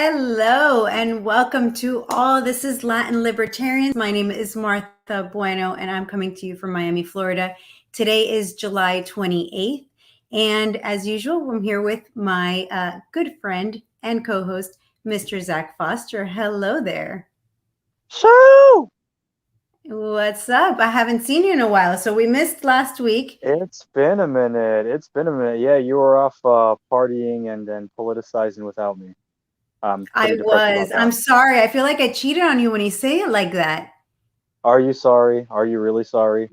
Hello and welcome to all. This is Latin Libertarians. My name is Martha Bueno and I'm coming to you from Miami, Florida. Today is July 28th. And as usual, I'm here with my good friend and co-host, Mr. Zach Foster. Hello there. So What's up? I haven't seen you in a while, so we missed last week. it's been a minute. It's been a minute. Yeah, you were off partying and then politicizing without me. I'm I pretty depressed about was. that. I'm sorry. I feel like I cheated on you when you say it like that. Are you sorry? Are you really sorry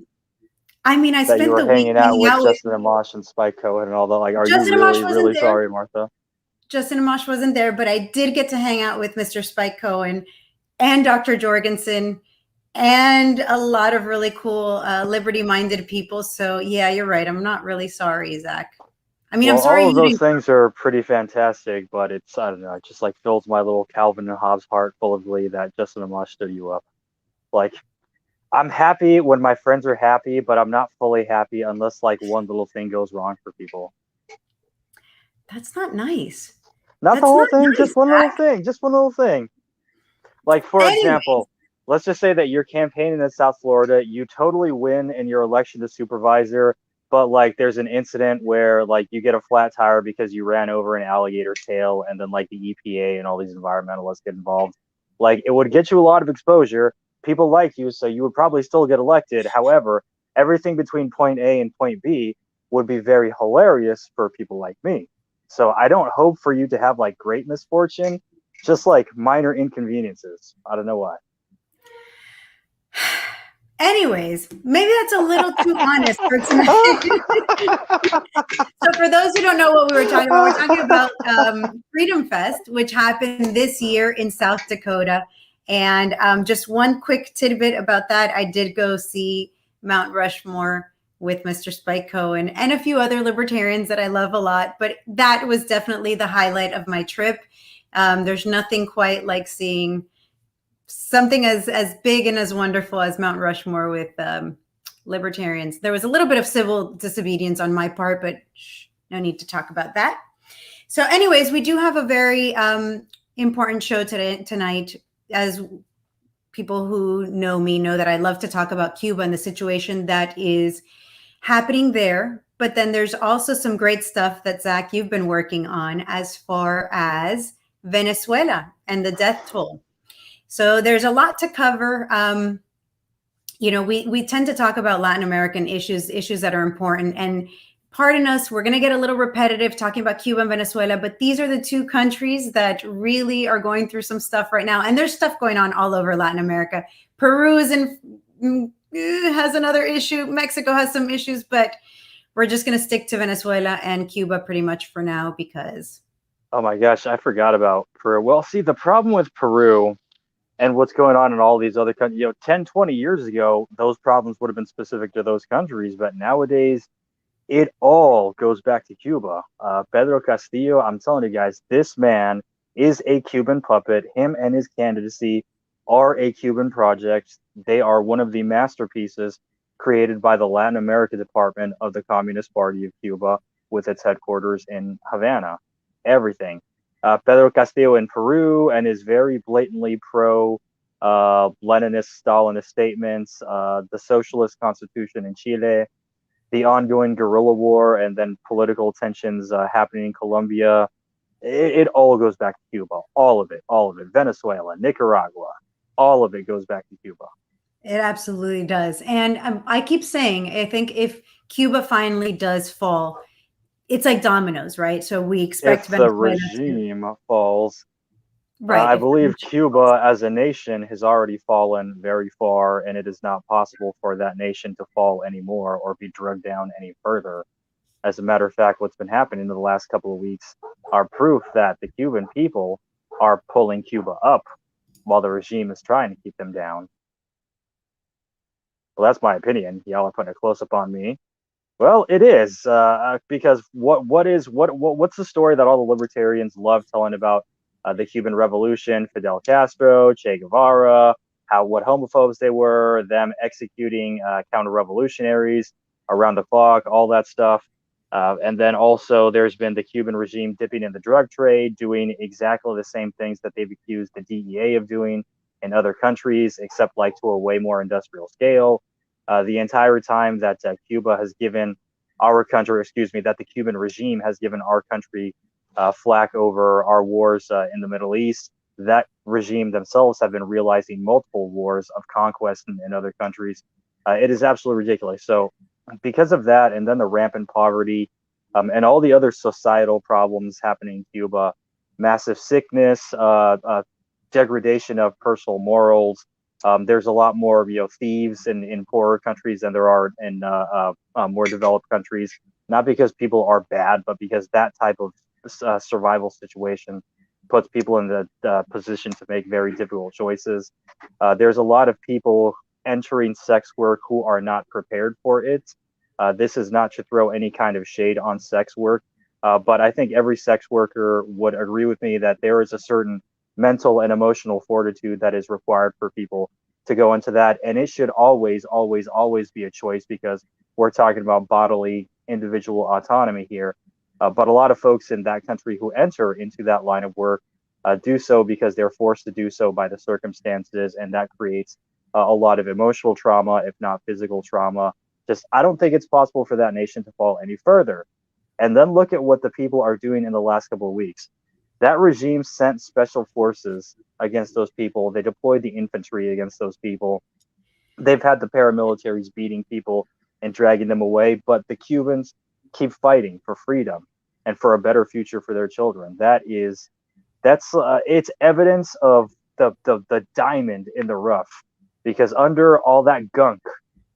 I mean, I that you spent were the week hanging out hanging with out with Justin Amash and Spike Cohen and all that? Like, are you Justin Amash really, wasn't really there. sorry, Martha? Justin Amash wasn't there, but I did get to hang out with Mr. Spike Cohen and Dr. Jorgensen and a lot of really cool liberty-minded people. So yeah, you're right. I'm not really sorry, Zach. I mean, I'm Well, sorry all of you those didn't. things are pretty fantastic, but I don't know, it just like fills my little Calvin and Hobbes heart full of glee that Justin Amash stood you up. Like, I'm happy when my friends are happy, but I'm not fully happy unless like one little thing goes wrong for people. That's not nice. Not the That's whole not thing, nice, just one little Zach. thing, just one little thing. Like, for Anyways, example, let's just say that you're campaigning in South Florida, you totally win in your election to supervisor, but like there's an incident where like you get a flat tire because you ran over an alligator tail, and then like the EPA and all these environmentalists get involved. Like, it would get you a lot of exposure. People like you, so you would probably still get elected. However, everything between point A and point B would be very hilarious for people like me. So I don't hope for you to have like great misfortune, just like minor inconveniences. I don't know why. maybe that's a little too honest for tonight. So for those who don't know what we were talking about, we're talking about Freedom Fest, which happened this year in South Dakota. And just one quick tidbit about that, I did go see Mount Rushmore with Mr. Spike Cohen and a few other libertarians that I love a lot. But that was definitely the highlight of my trip. There's nothing quite like seeing something as big and as wonderful as Mount Rushmore with libertarians. There was a little bit of civil disobedience on my part, but no need to talk about that. So, anyways, we do have a very important show tonight. As people who know me know that I love to talk about Cuba and the situation that is happening there. But then there's also some great stuff that, Zach, you've been working on as far as Venezuela and the death toll. So there's a lot to cover. We tend to talk about Latin American issues that are important. And pardon us, we're going to get a little repetitive talking about Cuba and Venezuela, but these are the two countries that really are going through some stuff right now. And there's stuff going on all over Latin America. Peru has another issue. Mexico has some issues, but we're just going to stick to Venezuela and Cuba pretty much for now because. Oh my gosh, I forgot about Peru. Well, see, the problem with Peru and what's going on in all these other countries, 10, 20 years ago, those problems would have been specific to those countries. But nowadays, it all goes back to Cuba. Pedro Castillo, I'm telling you guys, this man is a Cuban puppet. Him and his candidacy are a Cuban project. They are one of the masterpieces created by the Latin America department of the Communist Party of Cuba, with its headquarters in Havana. Everything. Pedro Castillo in Peru and his very blatantly pro Leninist, Stalinist statements, the socialist constitution in Chile, the ongoing guerrilla war, and then political tensions happening in Colombia. It all goes back to Cuba. All of it. All of it. Venezuela, Nicaragua. All of it goes back to Cuba. It absolutely does. And I keep saying, I think if Cuba finally does fall, it's like dominoes, right? So we expect If the Venezuela to, regime falls, right. I If believe Cuba as a nation has already fallen very far, and it is not possible for that nation to fall anymore or be drugged down any further. As a matter of fact, what's been happening in the last couple of weeks are proof that the Cuban people are pulling Cuba up while the regime is trying to keep them down. Well, that's my opinion. Y'all are putting a close up on me. Well, it is because what's the story that all the libertarians love telling about the Cuban Revolution, Fidel Castro, Che Guevara, what homophobes they were, them executing counter-revolutionaries around the clock, all that stuff. And then also there's been the Cuban regime dipping in the drug trade, doing exactly the same things that they've accused the DEA of doing in other countries, except like to a way more industrial scale. The entire time that Cuba has given our country, excuse me, that the Cuban regime has given our country flack over our wars in the Middle East, that regime themselves have been realizing multiple wars of conquest in other countries. It is absolutely ridiculous. So because of that, and then the rampant poverty, and all the other societal problems happening in Cuba, massive sickness, degradation of personal morals. There's a lot more, thieves in poorer countries than there are in more developed countries. Not because people are bad, but because that type of survival situation puts people in the position to make very difficult choices. There's a lot of people entering sex work who are not prepared for it. This is not to throw any kind of shade on sex work, but I think every sex worker would agree with me that there is a certain mental and emotional fortitude that is required for people to go into that. And it should always, always, always be a choice, because we're talking about bodily individual autonomy here. But a lot of folks in that country who enter into that line of work do so because they're forced to do so by the circumstances, and that creates a lot of emotional trauma, if not physical trauma. Just, I don't think it's possible for that nation to fall any further. And then look at what the people are doing in the last couple of weeks. That regime sent special forces against those people. They deployed the infantry against those people. They've had the paramilitaries beating people and dragging them away, but the Cubans keep fighting for freedom and for a better future for their children. It's evidence of the diamond in the rough, because under all that gunk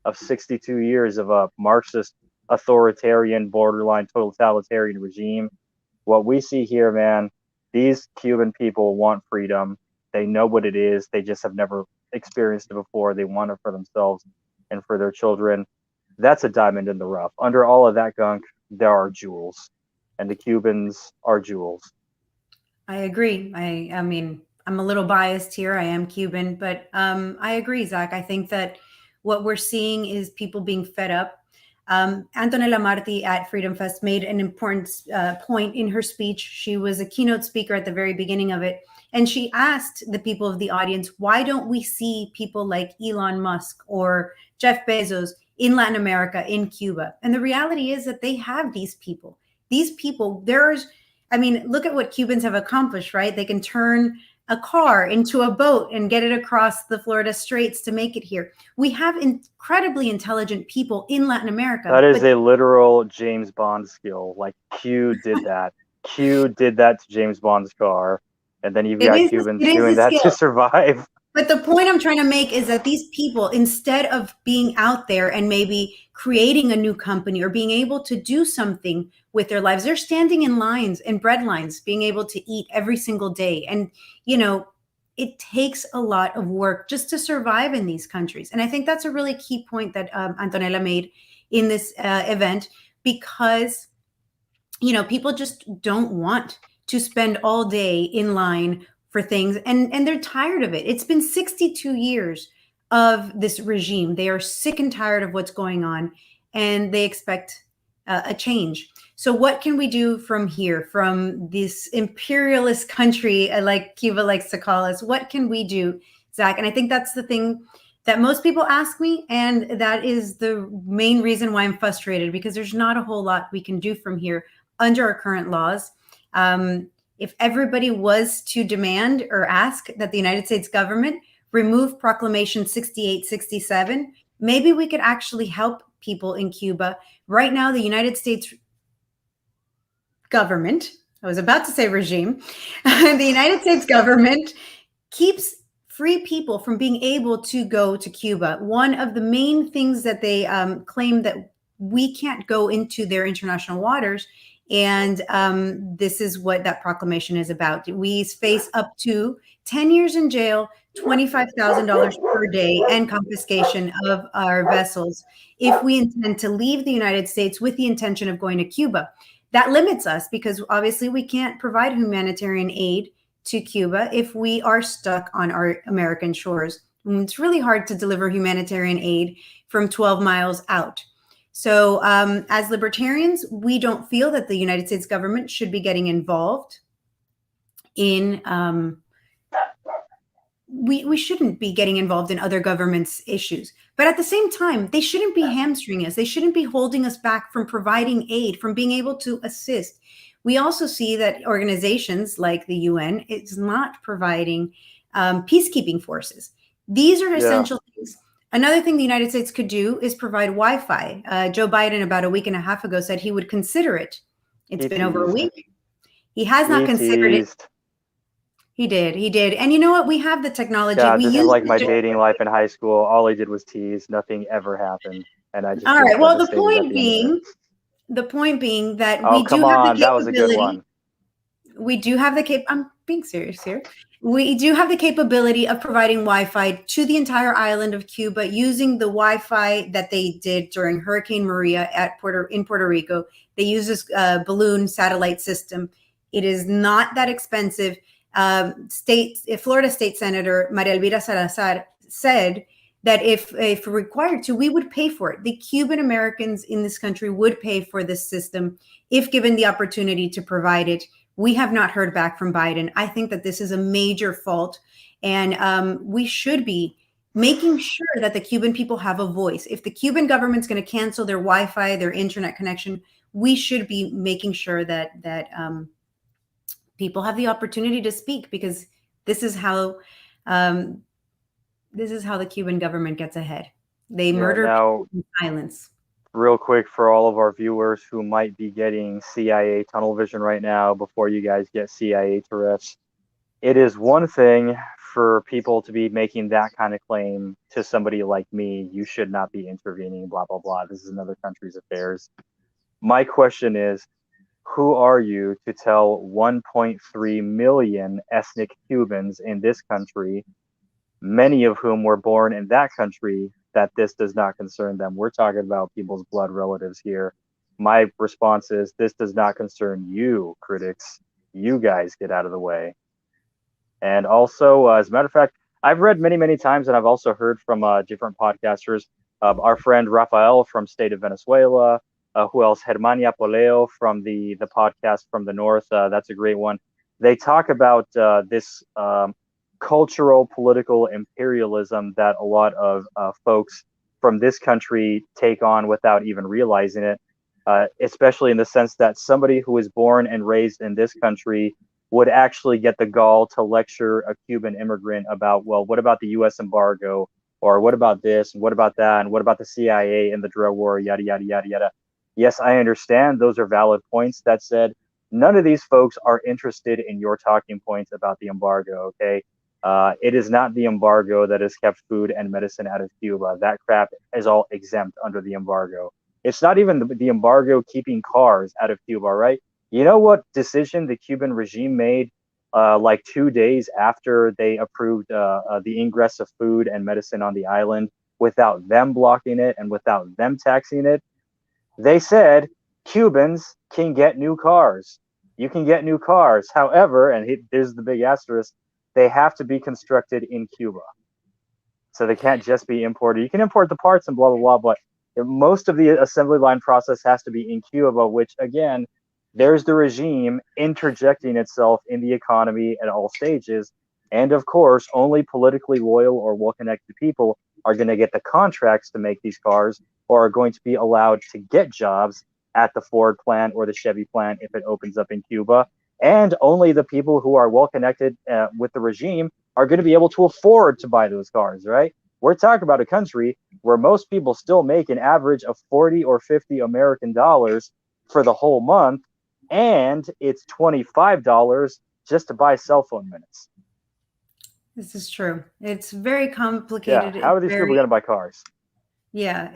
of 62 years of a Marxist, authoritarian, borderline totalitarian regime, what we see here, man, these Cuban people want freedom. They know what it is. They just have never experienced it before. They want it for themselves and for their children. That's a diamond in the rough. Under all of that gunk, there are jewels, and the Cubans are jewels. I agree. I mean, I'm a little biased here. I am Cuban, but I agree, Zach. I think that what we're seeing is people being fed up. Antonella Marti at Freedom Fest made an important point in her speech. She was a keynote speaker at the very beginning of it. And she asked the people of the audience, why don't we see people like Elon Musk or Jeff Bezos in Latin America, in Cuba? And the reality is that they have these people. These people, look at what Cubans have accomplished, right? They can turn a car into a boat and get it across the Florida Straits to make it here. We have incredibly intelligent people in Latin America. That is a literal James Bond skill. Like, Q did that. Q did that to James Bond's car. And then you've got Cubans doing that to survive. But the point I'm trying to make is that these people, instead of being out there and maybe creating a new company or being able to do something with their lives, they're standing in lines, in bread lines, being able to eat every single day. And, it takes a lot of work just to survive in these countries. And I think that's a really key point that Antonella made in this event, because, people just don't want to spend all day in line for things, and they're tired of it. It's been 62 years of this regime. They are sick and tired of what's going on, and they expect a change. So what can we do from here, from this imperialist country, like Cuba likes to call us? What can we do, Zach? And I think that's the thing that most people ask me, and that is the main reason why I'm frustrated, because there's not a whole lot we can do from here under our current laws. If everybody was to demand or ask that the United States government remove Proclamation 6867, maybe we could actually help people in Cuba. Right now, the United States government, I was about to say regime, the United States government keeps free people from being able to go to Cuba. One of the main things that they claim that we can't go into their international waters. And this is what that proclamation is about. We face up to 10 years in jail, $25,000 per day, and confiscation of our vessels if we intend to leave the United States with the intention of going to Cuba. That limits us, because obviously we can't provide humanitarian aid to Cuba if we are stuck on our American shores. And it's really hard to deliver humanitarian aid from 12 miles out. So as libertarians, we don't feel that the United States government should be getting involved in we shouldn't be getting involved in other governments' issues. But at the same time, they shouldn't be hamstringing us. They shouldn't be holding us back from providing aid, from being able to assist. We also see that organizations like the UN is not providing peacekeeping forces. These are essential things. Another thing the United States could do is provide Wi-Fi. Joe Biden, about a week and a half ago, said he would consider it. It's been over a week. He has not considered it. He did. And you know what? We have the technology. God, this is like my dating life in high school. All he did was tease. Nothing ever happened. And I just all right. Well, the point being that we do have the capability. That was a good one. We do have the I'm being serious here. We do have the capability of providing Wi-Fi to the entire island of Cuba using the Wi-Fi that they did during Hurricane Maria in Puerto Rico. They use this balloon satellite system. It is not that expensive. Florida State Senator Maria Elvira Salazar said that if required to, we would pay for it. The Cuban Americans in this country would pay for this system if given the opportunity to provide it. We have not heard back from Biden. I think that this is a major fault, and we should be making sure that the Cuban people have a voice. If the Cuban government's going to cancel their Wi-Fi, their internet connection, we should be making sure that people have the opportunity to speak, because this is how the Cuban government gets ahead. They murder people in silence. Real quick, for all of our viewers who might be getting CIA tunnel vision right now, before you guys get CIA Tourette's, it is one thing for people to be making that kind of claim to somebody like me. You should not be intervening, blah, blah, blah. This is another country's affairs. My question is, who are you to tell 1.3 million ethnic Cubans in this country, many of whom were born in that country, that this does not concern them? We're talking about people's blood relatives here. My response is, this does not concern you, critics. You guys get out of the way. And also, as a matter of fact, I've read many, many times, and I've also heard from different podcasters, our friend Rafael from State of Venezuela, who else? Germania Poleo from the podcast from the north. That's a great one. They talk about this cultural political imperialism that a lot of folks from this country take on without even realizing it, especially in the sense that somebody who was born and raised in this country would actually get the gall to lecture a Cuban immigrant about, well, what about the U.S. embargo, or what about this, and what about that, and what about the CIA and the drug war, yada, yada, yada, yada. Yes, I understand those are valid points. That said, none of these folks are interested in your talking points about the embargo, okay? It is not the embargo that has kept food and medicine out of Cuba. That crap is all exempt under the embargo. It's not even the embargo keeping cars out of Cuba, right? You know what decision the Cuban regime made like 2 days after they approved the ingress of food and medicine on the island without them blocking it and without them taxing it? They said Cubans can get new cars. You can get new cars. However, and there's the big asterisk, they have to be constructed in Cuba. So they can't just be imported. You can import the parts and blah, blah, blah, but most of the assembly line process has to be in Cuba, which, again, there's the regime interjecting itself in the economy at all stages. And, of course, only politically loyal or well-connected people are going to get the contracts to make these cars, or are going to be allowed to get jobs at the Ford plant or the Chevy plant if it opens up in Cuba. And only the people who are well connected with the regime are going to be able to afford to buy those cars, right? We're talking about a country where most people still make an average of 40 or 50 American dollars for the whole month, and it's $25 just to buy cell phone minutes. This is true. It's very complicated. Yeah, how are these people going to buy cars? Yeah,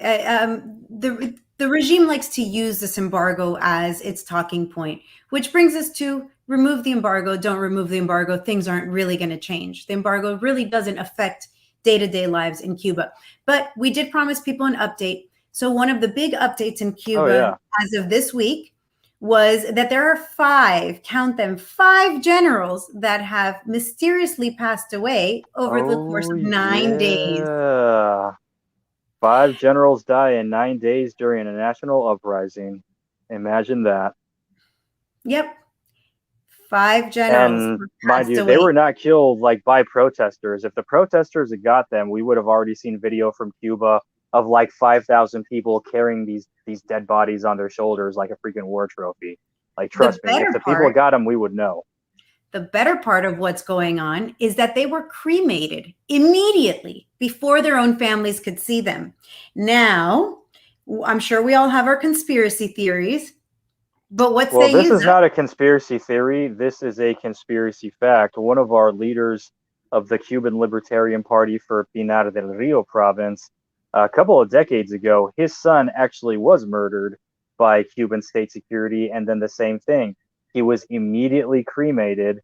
the regime likes to use this embargo as its talking point, which brings us to remove the embargo, don't remove the embargo. Things aren't really going to change. The embargo really doesn't affect day-to-day lives in Cuba. But we did promise people an update. So one of the big updates in Cuba as of this week was that there are 5, count them, 5 generals that have mysteriously passed away over the course of 9 days. 5 generals die in 9 days during a national uprising. Imagine that. Yep. 5 generals And mind passed you, they away. were not killed like by protesters. If the protesters had got them, we would have already seen video from Cuba of like 5,000 people carrying these dead bodies on their shoulders like a freaking war trophy. Like, trust me, if the people got them, we would know. The better part of what's going on is that they were cremated immediately before their own families could see them. Now, I'm sure we all have our conspiracy theories, but what Well, say this you? is not a conspiracy theory. This is a conspiracy fact. One of our leaders of the Cuban Libertarian Party for Pinar del Rio province, a couple of decades ago, his son actually was murdered by Cuban state security, and then the same thing. He was immediately cremated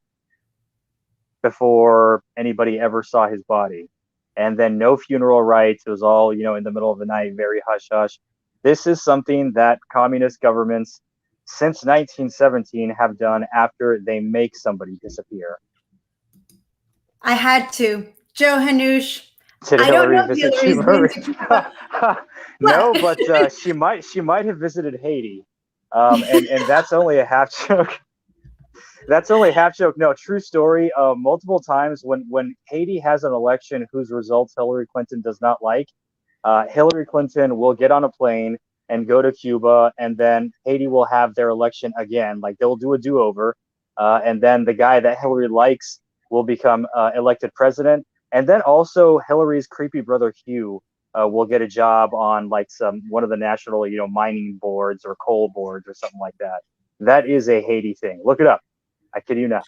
before anybody ever saw his body. And then no funeral rites. It was all, in the middle of the night, very hush hush. This is something that communist governments since 1917 have done after they make somebody disappear. I had to. Joe Hanush. Did Hillary visit Cuba? No, but she might have visited Haiti. And that's only a half joke. That's only half joke. No, true story. Multiple times when Haiti has an election whose results Hillary Clinton does not like, Hillary Clinton will get on a plane and go to Cuba, and then Haiti will have their election again. Like, they'll do a do-over, and then the guy that Hillary likes will become elected president. And then also Hillary's creepy brother Hugh will get a job on like one of the national, mining boards or coal boards or something like that. That is a Haiti thing. Look it up. I kid you not.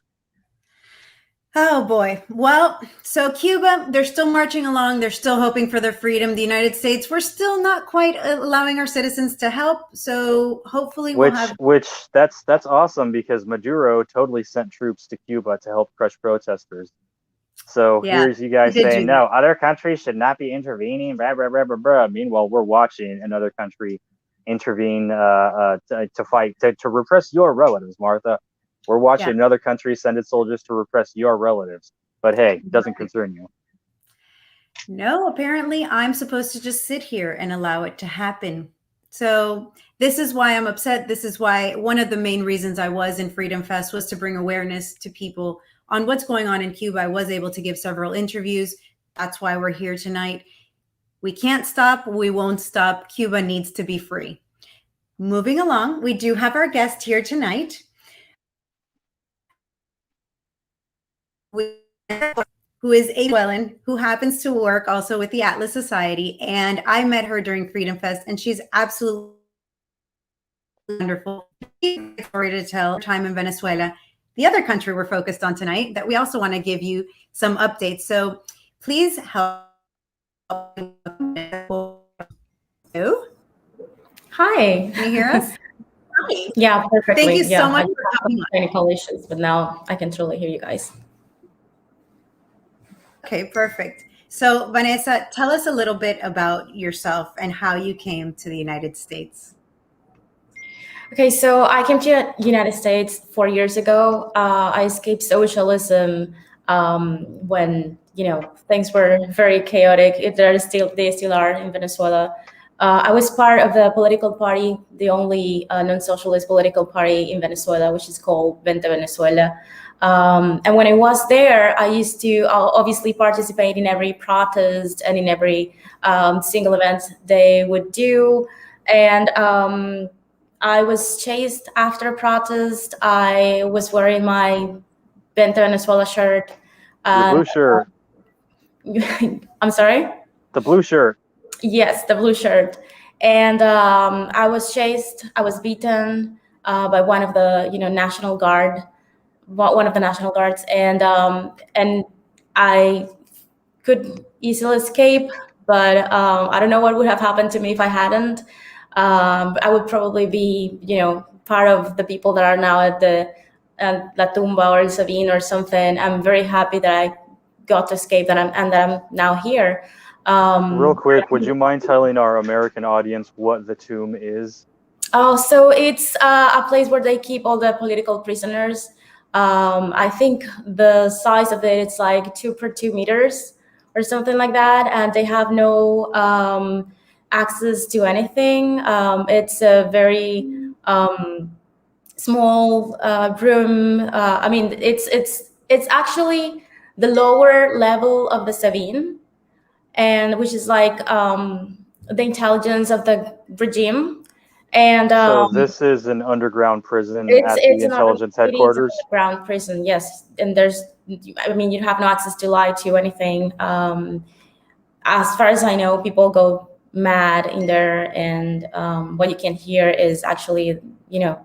Oh boy. Well, so Cuba, they're still marching along. They're still hoping for their freedom. The United States, we're still not quite allowing our citizens to help. So hopefully we'll have. Which that's awesome, because Maduro totally sent troops to Cuba to help crush protesters. So here's you guys saying, no, other countries should not be intervening, blah, blah, blah, blah, blah. Meanwhile, we're watching another country intervene to fight, to repress your relatives, Martha. We're watching another country send its soldiers to repress your relatives. But hey, it doesn't concern you. No, apparently I'm supposed to just sit here and allow it to happen. So this is why I'm upset. This is why one of the main reasons I was in Freedom Fest was to bring awareness to people on what's going on in Cuba. I was able to give several interviews. That's why we're here tonight. We can't stop. We won't stop. Cuba needs to be free. Moving along, we do have our guest here tonight, who is a Venezuelan, who happens to work also with the Atlas Society. And I met her during Freedom Fest, and she's absolutely wonderful. Story to tell her time in Venezuela, the other country we're focused on tonight, that we also want to give you some updates. So please help. Hi. Can you hear us? Hi. Yeah, perfectly. Thank you so much for coming. Technical issues, but now I can totally hear you guys. Okay, perfect. So Vanessa, tell us a little bit about yourself and how you came to the United States. Okay, so I came to the United States 4 years ago. I escaped socialism when things were very chaotic. They still are in Venezuela. I was part of the political party, the only non-socialist political party in Venezuela, which is called Venezuela. And when I was there, I used to obviously participate in every protest and in every single event they would do. And I was chased after a protest. I was wearing my Vente Venezuela shirt. The blue shirt. I'm sorry? The blue shirt. Yes, the blue shirt. And I was chased. I was beaten by one of the National Guard. One of the National Guards, and I could easily escape, but I don't know what would have happened to me if I hadn't. I would probably be, part of the people that are now at the La Tumba or El Sabin or something. I'm very happy that I got to escape and that I'm now here. Real quick, would you mind telling our American audience what the tomb is? Oh, so it's a place where they keep all the political prisoners. I think the size of it's like 2 per 2 meters or something like that. And they have no access to anything. It's a very small room. I mean, it's actually the lower level of the Savine, and which is like the intelligence of the regime. And So this is an underground prison it's at it's the an under, intelligence it is an headquarters. underground prison, yes. And there's, I mean, you have no access to lie to anything. As far as I know, people go mad in there, and what you can hear is actually, yeah,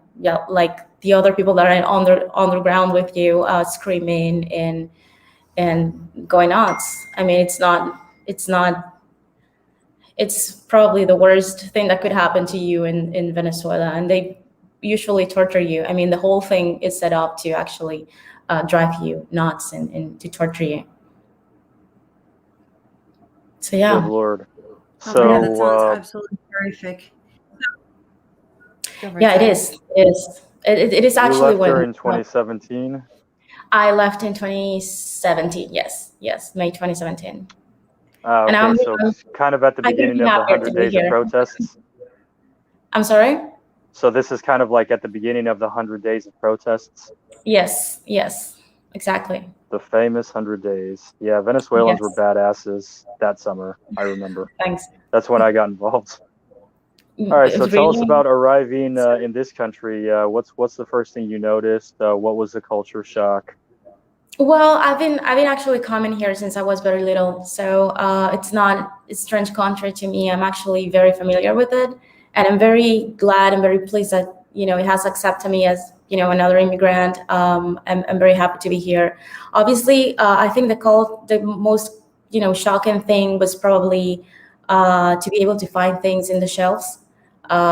like the other people that are on the ground with you, screaming and going nuts. I mean, it's probably the worst thing that could happen to you in Venezuela, and they usually torture you. I mean, the whole thing is set up to actually drive you nuts and to torture you. So yeah. Good Lord. Oh, yeah, that sounds So absolutely horrific. Yeah, it is. It is you actually left when during 2017. I left in 2017. Yes, May 2017. And Okay, so kind of at the I couldn't beginning be of the happier 100 to be days of here. protests. I'm sorry? So this is kind of like at the beginning of the 100 days of protests. Yes, exactly. The famous 100 days. Yeah, Venezuelans were Yes. badasses that summer. I remember. Thanks. That's when I got involved. All right, so tell us about arriving in this country. What's the first thing you noticed? What was the culture shock? Well, I've been actually coming here since I was very little, so it's not a strange country to me. I'm actually very familiar with it, and I'm very glad and very pleased that it has accepted me as another immigrant. I'm very happy to be here. Obviously, I think the most shocking thing was probably to be able to find things in the shelves,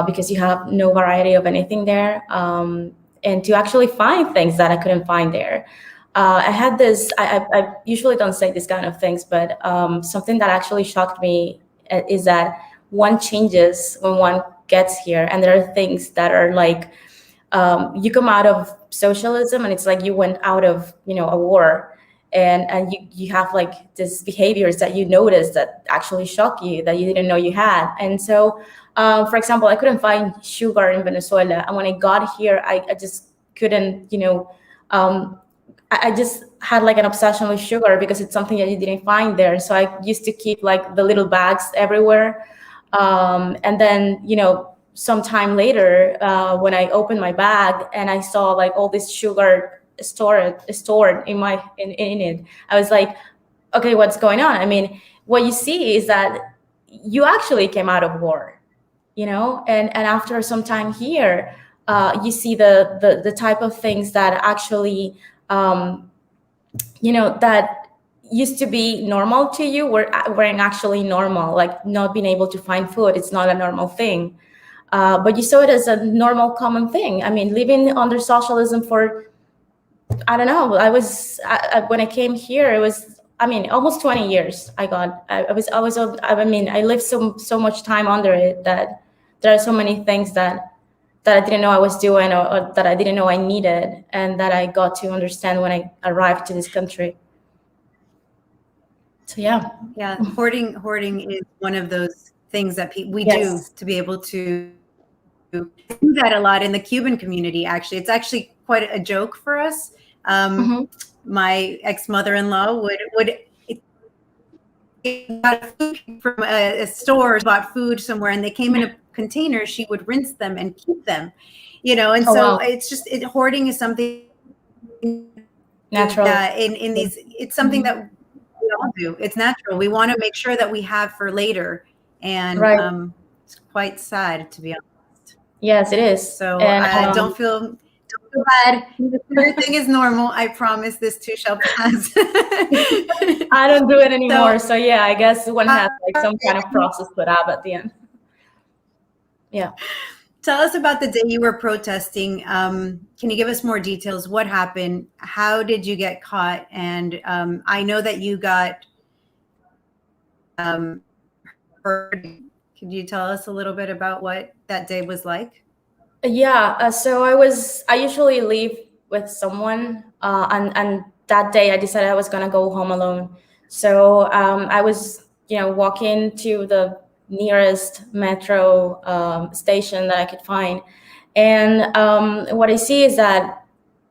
because you have no variety of anything there, and to actually find things that I couldn't find there. I had this, I usually don't say this kind of things, but something that actually shocked me is that one changes when one gets here. And there are things that are like, you come out of socialism and it's like you went out of, a war. And you have like these behaviors that you notice that actually shock you, that you didn't know you had. And so, for example, I couldn't find sugar in Venezuela. And when I got here, I just couldn't, I just had like an obsession with sugar because it's something that you didn't find there. So I used to keep like the little bags everywhere. And then, some time later, when I opened my bag and I saw like all this sugar stored in it, I was like, okay, what's going on? I mean, what you see is that you actually came out of war, and after some time here, you see the type of things that actually that used to be normal to you weren't actually normal. Like not being able to find food, it's not a normal thing. But you saw it as a normal, common thing. I mean, living under socialism for, I don't know, when I came here, it was, I mean, almost 20 years. I lived so much time under it that there are so many things that I didn't know I was doing, or that I didn't know I needed, and that I got to understand when I arrived to this country. So yeah. Hoarding is one of those things that we Yes. do to be able to do that a lot in the Cuban community. Actually, it's actually quite a joke for us. My ex-mother-in-law would got food from a store, bought food somewhere, and they came in a container. She would rinse them and keep them, and Oh, so wow. it's just hoarding is something Natural. In these, it's something that we all do. It's natural. We want to make sure that we have for later, and Right. it's quite sad, to be honest. Yes, it is. So And don't feel bad. Everything is normal. I promise this too shall pass. I don't do it anymore. So yeah, I guess one has like some kind of process put up at the end. Yeah. Tell us about the day you were protesting. Can you give us more details? What happened? How did you get caught? And I know that you got hurt. Could you tell us a little bit about what that day was like? Yeah. So I usually leave with someone, and that day I decided I was gonna go home alone. So I was, walking to the nearest metro station that I could find. And what I see is that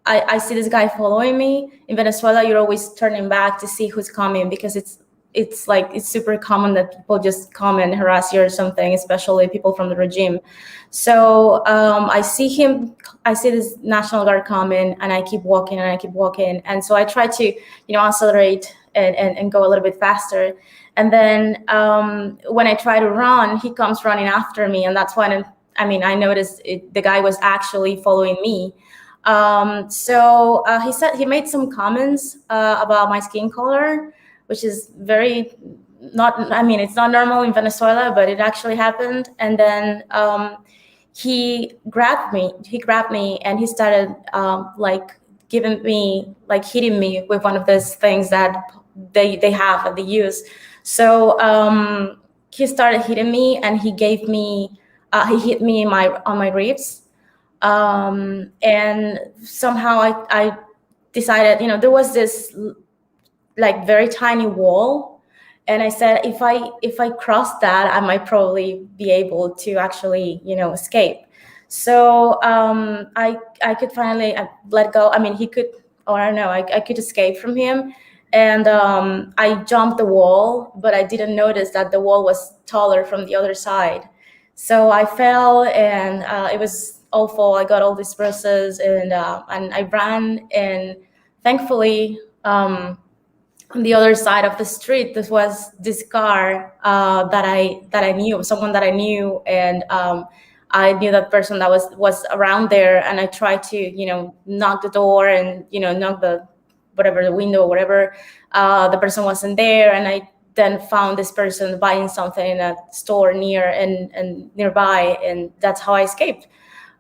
I see this guy following me. In Venezuela, you're always turning back to see who's coming, because it's super common that people just come and harass you or something, especially people from the regime. So I see this National Guard coming, and I keep walking and I keep walking. And so I try to, accelerate and go a little bit faster. And then when I try to run, he comes running after me. And that's when, I noticed the guy was actually following me. So he made some comments about my skin color, which is very it's not normal in Venezuela, but it actually happened. And then he grabbed me and he started hitting me with one of those things that they have and they use. So he started hitting me, and he hit me on my ribs. And somehow I decided, there was this very tiny wall, and I said, if I cross that, I might probably be able to actually escape. So I could finally let go. He could, or I don't know, I could escape from him. And I jumped the wall, but I didn't notice that the wall was taller from the other side. So I fell, and it was awful. I got all these bruises, and I ran, and thankfully, on the other side of the street, there was this car that I knew, someone that I knew, and I knew that person that was around there, and I tried to knock the door and knock the window, whatever. The person wasn't there, and I then found this person buying something in a store nearby, and that's how I escaped.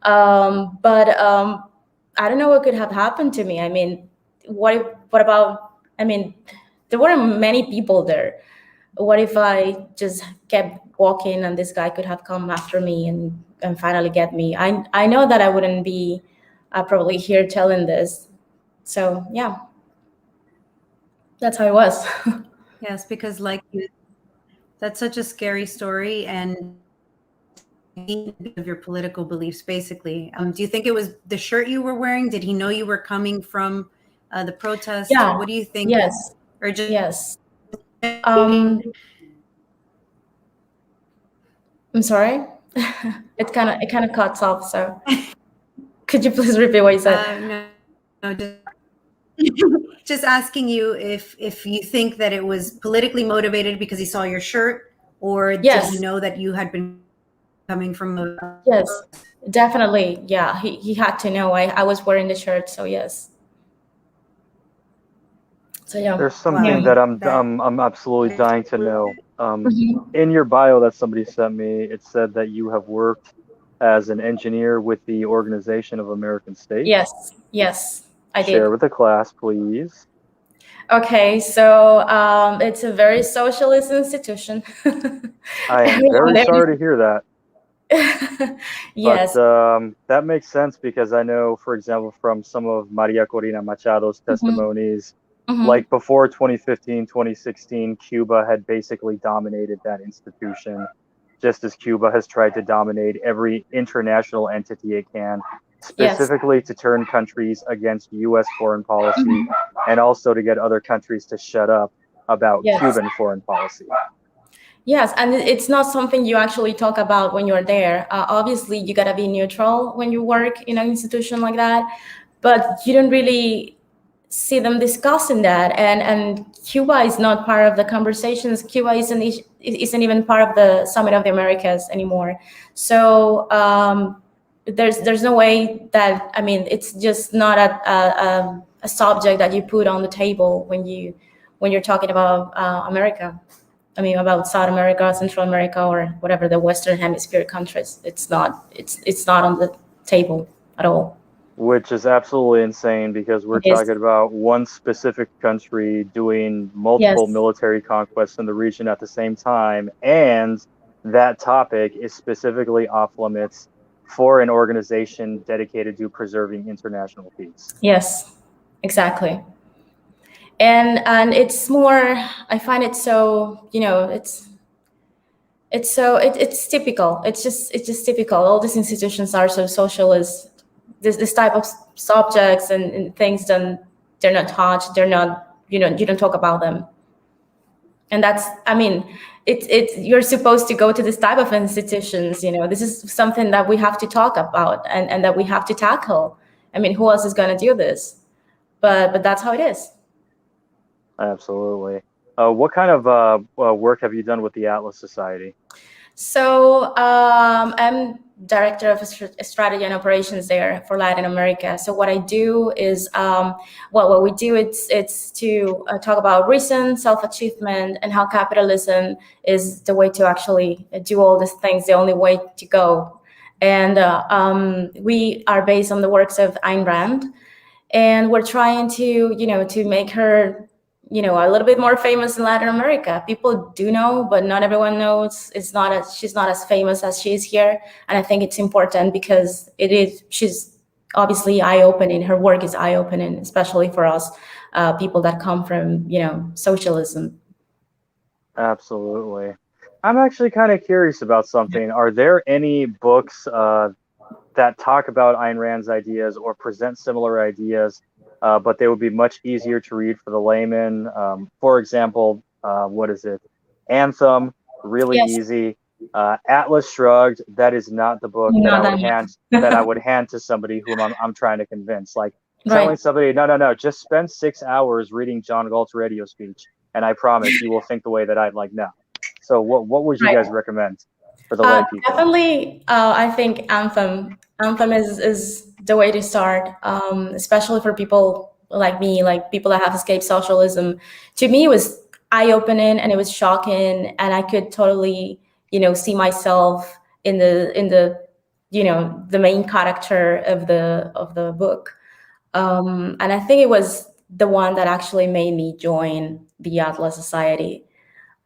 But I don't know what could have happened to me. What about? There weren't many people there. What if I just kept walking and this guy could have come after me and finally get me? I know that I wouldn't be probably here telling this. So yeah, that's how it was. Yes, because that's such a scary story, and of your political beliefs, basically. Do you think it was the shirt you were wearing? Did he know you were coming from the protest? Yeah. What do you think? Yes. Or just Yes. I'm sorry. It kind of cuts off. So could you please repeat what you said? No, just asking you if you think that it was politically motivated because he saw your shirt, or Yes. did he know that you had been coming from a... Yes, definitely. Yeah, he had to know I was wearing the shirt. So yes. So yeah. There's something that I'm absolutely dying to know. In your bio that somebody sent me, it said that you have worked as an engineer with the Organization of American States. Yes, I did. Share with the class, please. Okay, so it's a very socialist institution. I am very sorry to hear that. Yes. But that makes sense, because I know, for example, from some of Maria Corina Machado's testimonies, like before 2015, 2016, Cuba had basically dominated that institution, just as Cuba has tried to dominate every international entity it can, specifically to turn countries against U.S. foreign policy, and also to get other countries to shut up about Cuban foreign policy. Yes, and it's not something you actually talk about when you're there. Obviously, you gotta be neutral when you work in an institution like that, but you don't really see them discussing that. And Cuba is not part of the conversations. Cuba isn't even part of the Summit of the Americas anymore. So there's no way that, it's just not a subject that you put on the table when you're talking about America. About South America, Central America, or whatever the Western Hemisphere countries. It's not on the table at all. Which is absolutely insane, because we're talking about one specific country doing multiple military conquests in the region at the same time, and that topic is specifically off limits for an organization dedicated to preserving international peace. Yes, exactly. And it's more, I find it so, it's typical. It's just typical. All these institutions are so socialist. This type of subjects and things, they're not touched. They're not, you don't talk about them. And that's, I mean, it's you're supposed to go to this type of institutions. This is something that we have to talk about and that we have to tackle. I mean, who else is going to do this? But that's how it is. Absolutely. What kind of work have you done with the Atlas Society? So I'm director of strategy and operations there for Latin America. So what I do is, what we do, it's to talk about reason, self-achievement, and how capitalism is the way to actually do all these things, the only way to go. And we are based on the works of Ayn Rand, and we're trying to, to make her, a little bit more famous in Latin America. People do know, but not everyone knows. She's not as famous as she is here. And I think it's important because she's obviously eye-opening. Her work is eye-opening, especially for us, people that come from, socialism. Absolutely. I'm actually kind of curious about something. Are there any books that talk about Ayn Rand's ideas or present similar ideas, but they would be much easier to read for the layman? For example, what is it? Anthem, really Yes. easy. Atlas Shrugged, that is not the book that I would hand to somebody whom I'm trying to convince. Like telling somebody, no, just spend 6 hours reading John Galt's radio speech, and I promise you will think the way that I'd like now. So what would you guys recommend for the lay people? Definitely, I think Anthem is the way to start, especially for people like me, like people that have escaped socialism. To me, it was eye-opening and it was shocking, and I could totally, see myself in the the main character of the book. And I think it was the one that actually made me join the Atlas Society.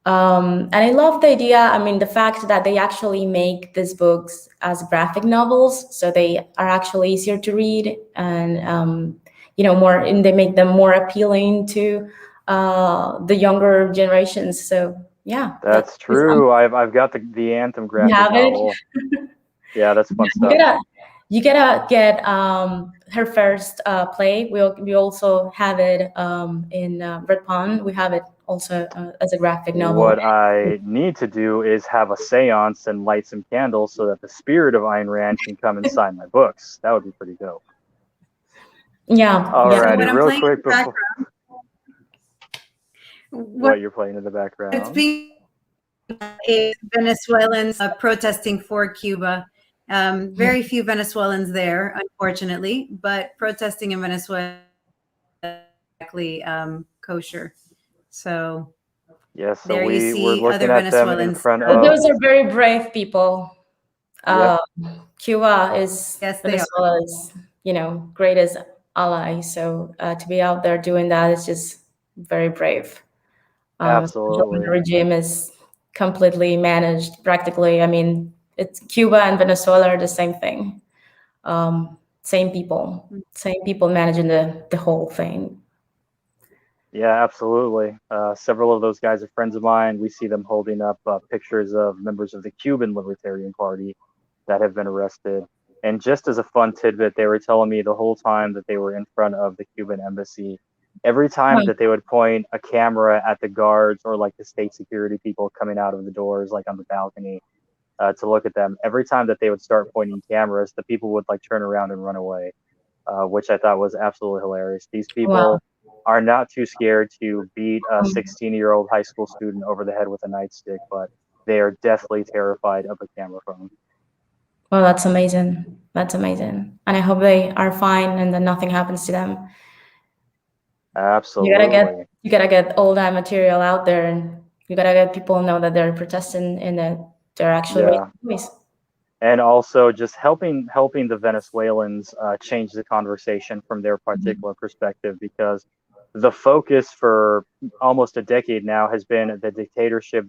And I love the idea. I mean, the fact that they actually make these books as graphic novels, so they are actually easier to read, and they make them more appealing to the younger generations. So yeah, that's true. I've got the Anthem graphic novel. Yeah, that's fun stuff. You gotta get her first play. We also have it in Red Pond. We have it also as a graphic novel. What I need to do is have a seance and light some candles so that the spirit of Ayn Rand can come and sign my books. That would be pretty dope. Yeah. Alrighty, real quick before. What you're playing in the background? It's being Venezuelans protesting for Cuba. Very few Venezuelans there, unfortunately, but protesting in Venezuela is exactly kosher. So yes, so there you see we're looking other at them in Venezuelans. front of. Those are very brave people. Yep. Cuba is Venezuela's, greatest ally. So to be out there doing that is just very brave. Absolutely. The regime is completely managed, practically. I mean, it's Cuba and Venezuela are the same thing. Same people managing the whole thing. Yeah, absolutely. Several of those guys are friends of mine. We see them holding up pictures of members of the Cuban Libertarian Party that have been arrested. And just as a fun tidbit, they were telling me the whole time that they were in front of the Cuban embassy, every time that they would point a camera at the guards or like the state security people coming out of the doors, like on the balcony, to look at them, every time that they would start pointing cameras, the people would like turn around and run away, which I thought was absolutely hilarious. These people are not too scared to beat a 16-year-old high school student over the head with a nightstick, but they are deathly terrified of a camera phone. Well, that's amazing. That's amazing. And I hope they are fine and that nothing happens to them. Absolutely. You gotta get all that material out there, and you gotta get people know that they're protesting and that they're actually raising voice. And also just helping the Venezuelans change the conversation from their particular perspective, because the focus for almost a decade now has been the dictatorship,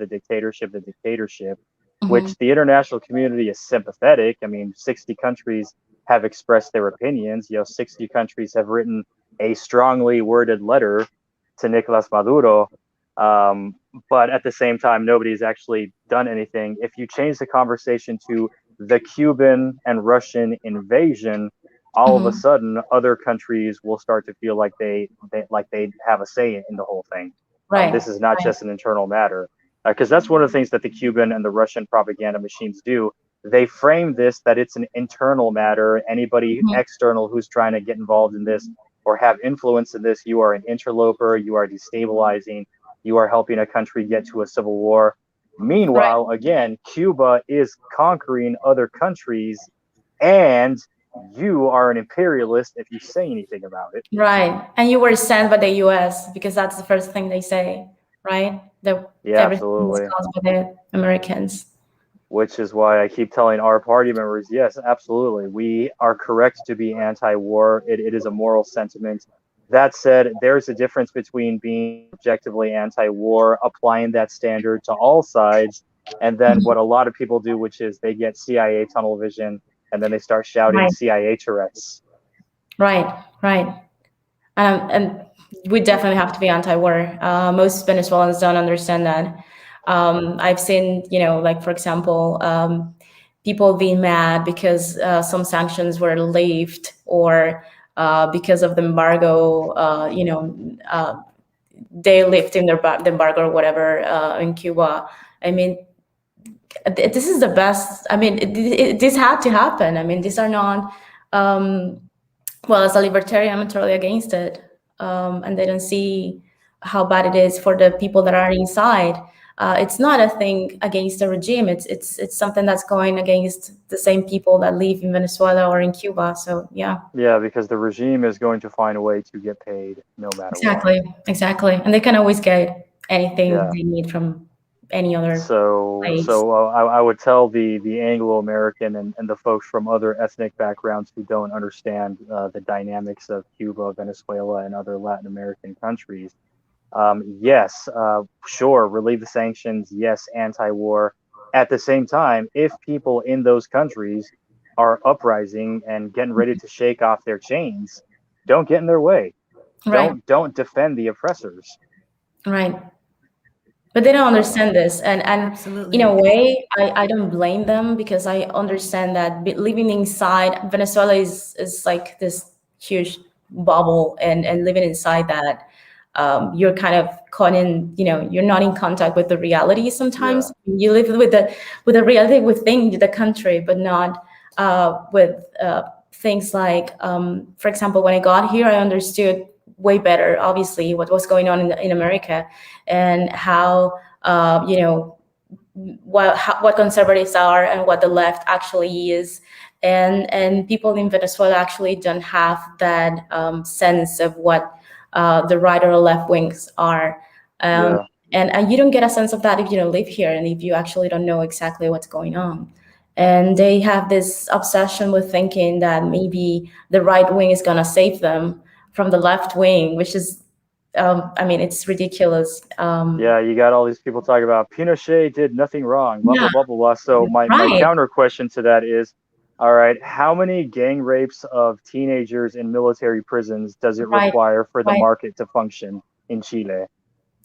which the international community is sympathetic. I mean, 60 countries have expressed their opinions. 60 countries have written a strongly worded letter to Nicolas Maduro, But at the same time, nobody's actually done anything. If you change the conversation to the Cuban and Russian invasion, all of a sudden other countries will start to feel like they have a say in the whole thing. Right. This is not just an internal matter, because that's one of the things that the Cuban and the Russian propaganda machines do. They frame this that it's an internal matter. Anybody external who's trying to get involved in this or have influence in this, you are an interloper, you are destabilizing, you are helping a country get to a civil war. Meanwhile, again, Cuba is conquering other countries, and you are an imperialist if you say anything about it. Right. And you were sent by the US because that's the first thing they say, right? That Yeah, absolutely. everything is caused by the Americans. Which is why I keep telling our party members, yes, absolutely. We are correct to be anti-war. It is a moral sentiment. That said, there's a difference between being objectively anti-war, applying that standard to all sides, and then what a lot of people do, which is they get CIA tunnel vision, and then they start shouting CIA Tourette's. Right, right. And we definitely have to be anti-war. Most Venezuelans don't understand that. I've seen, like, for example, people being mad because some sanctions were lifted, or because of the embargo, they lifting the embargo or whatever in Cuba. I mean, this is the best. I mean, this had to happen. I mean, these are not, well, as a libertarian, I'm totally against it. And they don't see how bad it is for the people that are inside. It's not a thing against the regime. It's something that's going against the same people that live in Venezuela or in Cuba. So yeah. Yeah, because the regime is going to find a way to get paid no matter exactly, what. Exactly. And they can always get anything they need from any other place. So I would tell the Anglo-American and the folks from other ethnic backgrounds who don't understand the dynamics of Cuba, Venezuela, and other Latin American countries. Yes, sure, relieve the sanctions. Yes, anti-war. At the same time, if people in those countries are uprising and getting ready to shake off their chains, don't get in their way. Right. Don't defend the oppressors. Right. But they don't understand this. And Absolutely. in a way, I don't blame them, because I understand that living inside Venezuela is like this huge bubble, and living inside that, you're kind of caught in, you're not in contact with the reality sometimes. Yeah. You live with the reality within the country, but not with things like, for example, when I got here, I understood way better, obviously, what was going on in America, and how what conservatives are and what the left actually is, and people in Venezuela actually don't have that sense of what the right or left wings are, and you don't get a sense of that if you don't live here and if you actually don't know exactly what's going on. And they have this obsession with thinking that maybe the right wing is going to save them from the left wing, which is, I mean, it's ridiculous. Yeah, you got all these people talking about Pinochet did nothing wrong, blah, blah, blah, blah, blah. So my counter question to that is, all right, how many gang rapes of teenagers in military prisons does it require for the market to function in Chile?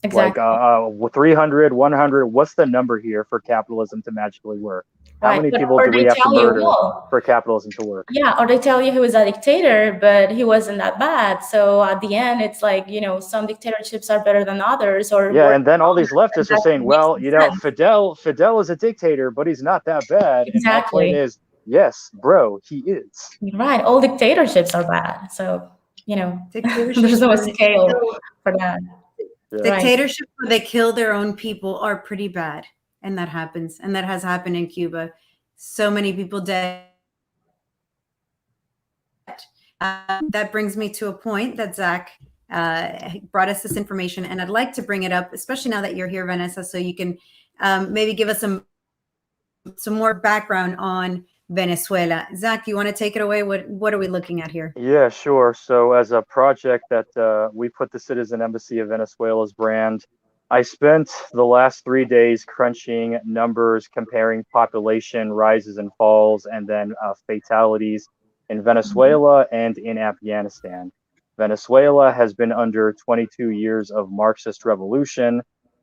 Exactly. Like 300, 100, what's the number here for capitalism to magically work? How many people do we have to murder for capitalism to work? Yeah, or they tell you he was a dictator, but he wasn't that bad. So at the end, it's like, some dictatorships are better than others. Or yeah, and then all these leftists are saying, well, Fidel is a dictator, but he's not that bad. Exactly. And my point is, yes, bro, he is. Right. All dictatorships are bad. So, there's no scale for that. Yeah. Dictatorships where they kill their own people are pretty bad. And that happens. And that has happened in Cuba. So many people dead. That brings me to a point that Zach brought us this information. And I'd like to bring it up, especially now that you're here, Vanessa, so you can maybe give us some more background on Venezuela. Zach, you want to take it away? What are we looking at here? Yeah, sure. So as a project that we put the Citizen Embassy of Venezuela's brand, I spent the last 3 days crunching numbers, comparing population rises and falls, and then fatalities in Venezuela and in Afghanistan. Venezuela has been under 22 years of Marxist revolution.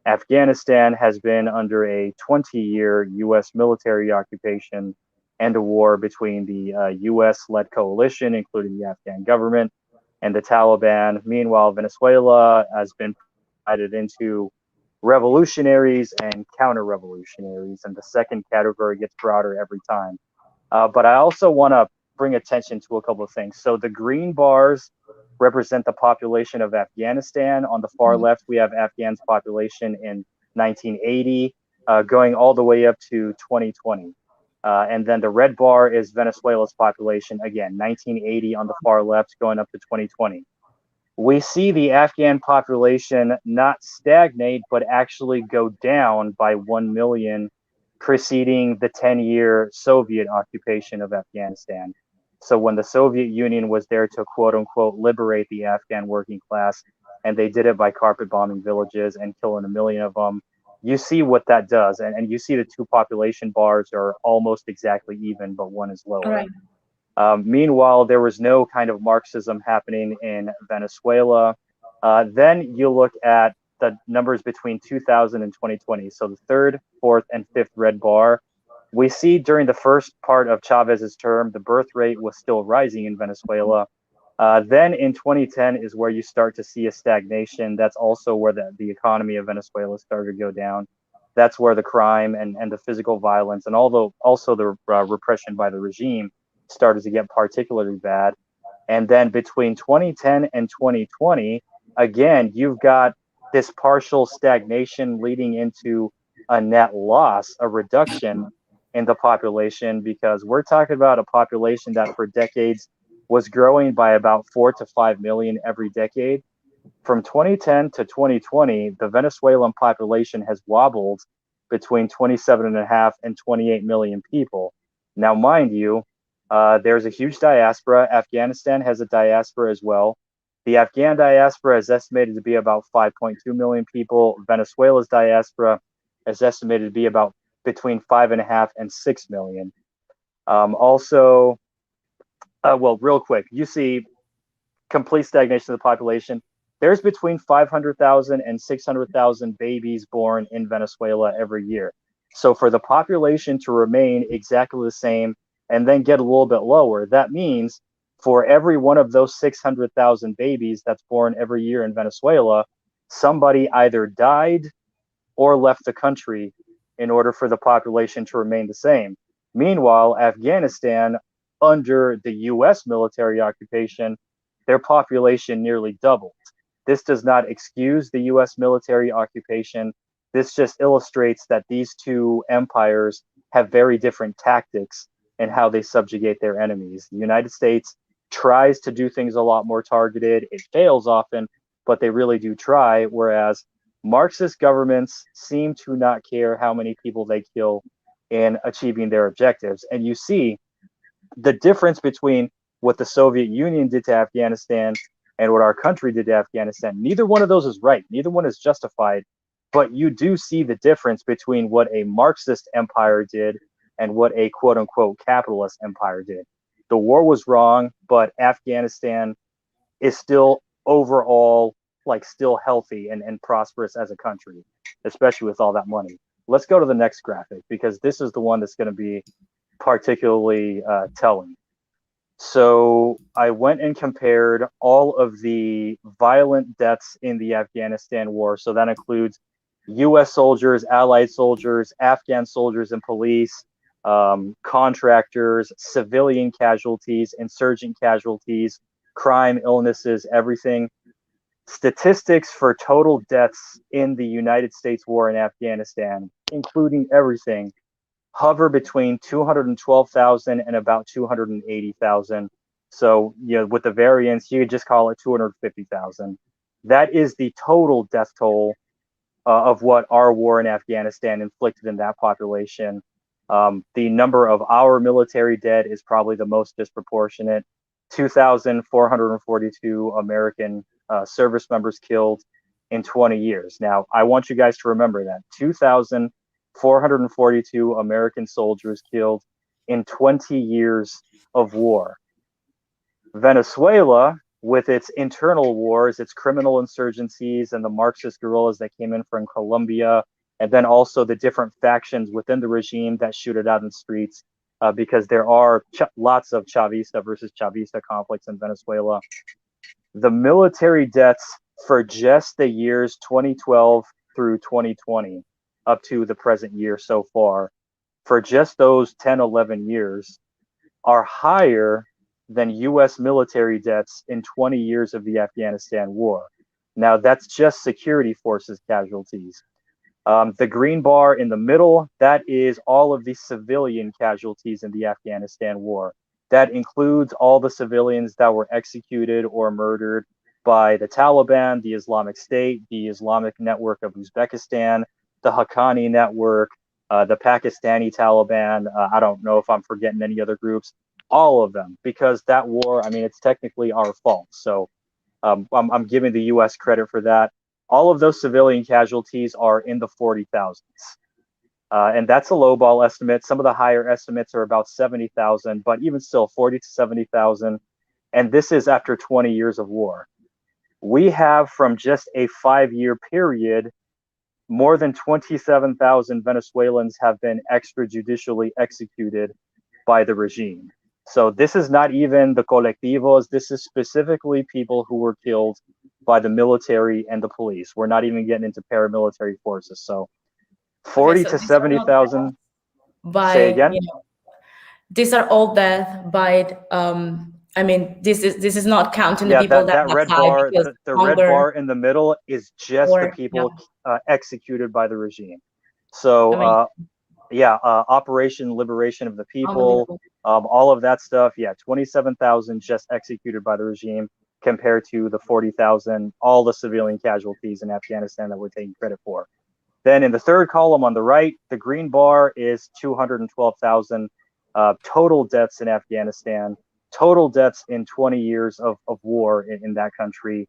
Afghanistan has been under a 20-year U.S. military occupation and a war between the U.S.-led coalition, including the Afghan government, and the Taliban. Meanwhile, Venezuela has been divided into revolutionaries and counter-revolutionaries, and the second category gets broader every time. But I also want to bring attention to a couple of things. So the green bars represent the population of Afghanistan. On the far left, we have Afghan's population in 1980, going all the way up to 2020. And then the red bar is Venezuela's population, again, 1980 on the far left, going up to 2020. We see the Afghan population not stagnate, but actually go down by 1 million, preceding the 10-year Soviet occupation of Afghanistan. So when the Soviet Union was there to quote unquote liberate the Afghan working class, and they did it by carpet bombing villages and killing 1 million of them, you see what that does. And you see the two population bars are almost exactly even, but one is lower. Right. Meanwhile, there was no kind of Marxism happening in Venezuela. Then you look at the numbers between 2000 and 2020. So the third, fourth, and fifth red bar. We see during the first part of Chavez's term, the birth rate was still rising in Venezuela. Then in 2010 is where you start to see a stagnation. That's also where the economy of Venezuela started to go down. That's where the crime and the physical violence and also the repression by the regime started to get particularly bad. And then between 2010 and 2020, again, you've got this partial stagnation leading into a net loss, a reduction in the population, because we're talking about a population that for decades was growing by about 4 to 5 million every decade. From 2010 to 2020, the Venezuelan population has wobbled between 27.5 and 28 million people. Now, mind you, there's a huge diaspora. Afghanistan has a diaspora as well. The Afghan diaspora is estimated to be about 5.2 million people. Venezuela's diaspora is estimated to be about between 5.5 and 6 million. Well, real quick, you see complete stagnation of the population. There's between 500,000 and 600,000 babies born in Venezuela every year. So for the population to remain exactly the same and then get a little bit lower, that means for every one of those 600,000 babies that's born every year in Venezuela, somebody either died or left the country in order for the population to remain the same. Meanwhile, Afghanistan, under the U.S. military occupation, their population nearly doubled. This does not excuse the U.S. military occupation. This just illustrates that these two empires have very different tactics in how they subjugate their enemies. The United States tries to do things a lot more targeted. It fails often, but they really do try, whereas Marxist governments seem to not care how many people they kill in achieving their objectives. And you see the difference between what the Soviet Union did to Afghanistan and what our country did to Afghanistan. Neither one of those is right. Neither one is justified. But you do see the difference between what a Marxist empire did and what a quote unquote capitalist empire did. The war was wrong, but Afghanistan is still overall still healthy and prosperous as a country, especially with all that money. Let's go to the next graphic, because this is the one that's going to be particularly telling. So I went and compared all of the violent deaths in the Afghanistan war. So that includes U.S. soldiers, allied soldiers, Afghan soldiers and police, contractors, civilian casualties, insurgent casualties, crime, illnesses, everything. Statistics for total deaths in the United States war in Afghanistan, including everything, hover between 212,000 and about 280,000. So, with the variance, you could just call it 250,000. That is the total death toll of what our war in Afghanistan inflicted in that population. The number of our military dead is probably the most disproportionate. 2,442 American service members killed in 20 years. Now, I want you guys to remember that 2,442 American soldiers killed in 20 years of war. Venezuela with its internal wars, its criminal insurgencies, and the Marxist guerrillas that came in from Colombia, and then also the different factions within the regime that shoot it out in the streets, because there are lots of Chavista versus Chavista conflicts in Venezuela. The military deaths for just the years 2012 through 2020, up to the present year so far, for just those 10, 11 years, are higher than U.S. military deaths in 20 years of the Afghanistan war. Now, that's just security forces casualties. The green bar in the middle, that is all of the civilian casualties in the Afghanistan war. That includes all the civilians that were executed or murdered by the Taliban, the Islamic State, the Islamic Network of Uzbekistan, the Haqqani Network, the Pakistani Taliban. I don't know if I'm forgetting any other groups. All of them, because that war, I mean, it's technically our fault. So I'm giving the U.S. credit for that. All of those civilian casualties are in the 40,000s. And that's a lowball estimate. Some of the higher estimates are about 70,000, but even still 40 to 70,000. And this is after 20 years of war. We have, from just a 5-year period, more than 27,000 Venezuelans have been extrajudicially executed by the regime. So this is not even the colectivos. This is specifically people who were killed by the military and the police. We're not even getting into paramilitary forces. So 40 to 70,000. Say again? These are all death by, I mean, this is not counting the people that red bar, the red bar in the middle is just the people executed by the regime. So, Operation Liberation of the People, all of that stuff. 27,000 just executed by the regime compared to the 40,000, all the civilian casualties in Afghanistan that we're taking credit for. Then in the third column on the right, the green bar is 212,000 total deaths in Afghanistan, total deaths in 20 years of war in that country.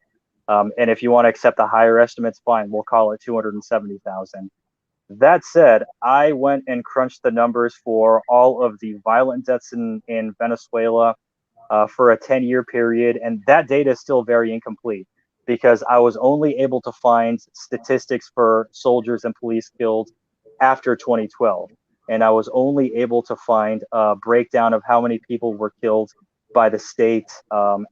And if you want to accept the higher estimates, fine, we'll call it 270,000. That said, I went and crunched the numbers for all of the violent deaths in Venezuela for a 10-year period, and that data is still very incomplete because I was only able to find statistics for soldiers and police killed after 2012, and I was only able to find a breakdown of how many people were killed by the state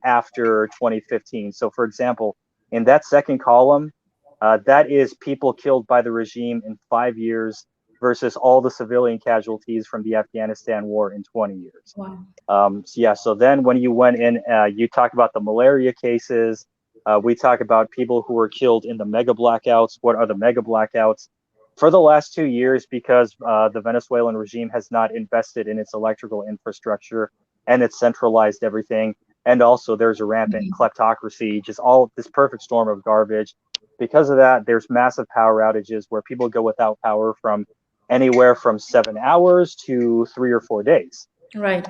after 2015. So, for example, in that second column, that is people killed by the regime in 5 years versus all the civilian casualties from the Afghanistan war in 20 years. Wow. So then when you went in, you talk about the malaria cases. We talk about people who were killed in the mega blackouts. What are the mega blackouts? For the last 2 years, because the Venezuelan regime has not invested in its electrical infrastructure and it's centralized everything. And also there's a rampant kleptocracy, just all this perfect storm of garbage. Because of that, there's massive power outages where people go without power from anywhere from 7 hours to 3 or 4 days. Right.